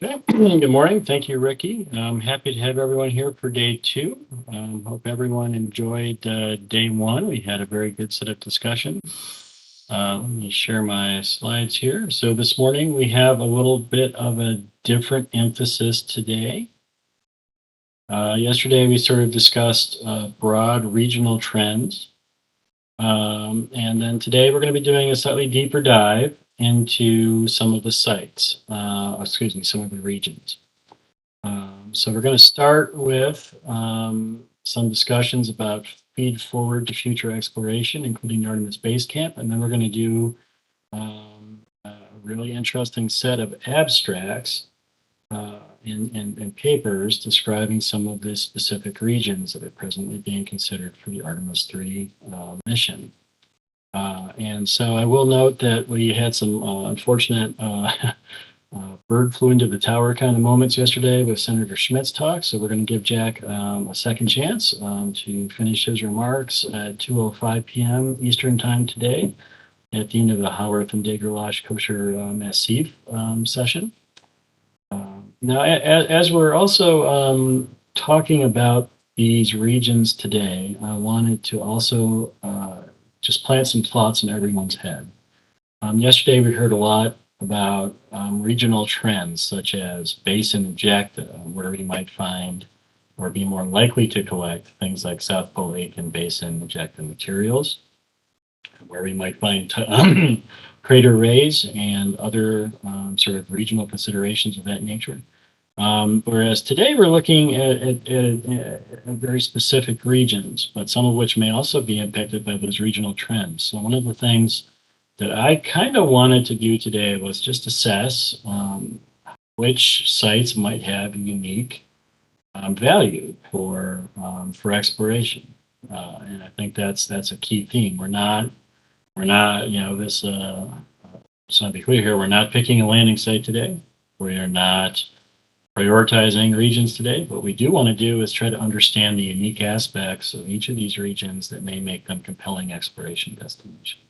Okay, good morning. Thank you, Ricky. I'm happy to have everyone here for day two. Hope everyone enjoyed day one. We had a very good set of discussion. Let me share my slides here. So this morning we have a little bit of a different emphasis today. Yesterday we sort of discussed broad regional trends. And then today we're going to be doing a slightly deeper dive into some of the sites, some of the regions. So we're going to start with some discussions about feed forward to future exploration, including the Artemis Base Camp, and then we're going to do a really interesting set of abstracts and papers describing some of the specific regions that are presently being considered for the Artemis 3 mission. And so I will note that we had some unfortunate bird flew into the tower kind of moments yesterday with Senator Schmidt's talk. So we're going to give Jack a second chance to finish his remarks at 2:05 p.m. Eastern Time today at the end of the Haworth and Degerlash Kosher Massif session. Now, as we're also talking about these regions today, I wanted to also just plant some thoughts in everyone's head. Yesterday, we heard a lot about regional trends such as basin eject, where we might find or be more likely to collect things like South Pole Aitken basin ejected materials, where we might find crater rays and other sort of regional considerations of that nature. Whereas today we're looking at very specific regions, but some of which may also be impacted by those regional trends. So one of the things that I kind of wanted to do today was just assess which sites might have unique value for exploration, and I think that's a key theme. We're not this. Just want to be clear here. We're not picking a landing site today. We are not prioritizing regions today. What we do want to do is try to understand the unique aspects of each of these regions that may make them compelling exploration destinations.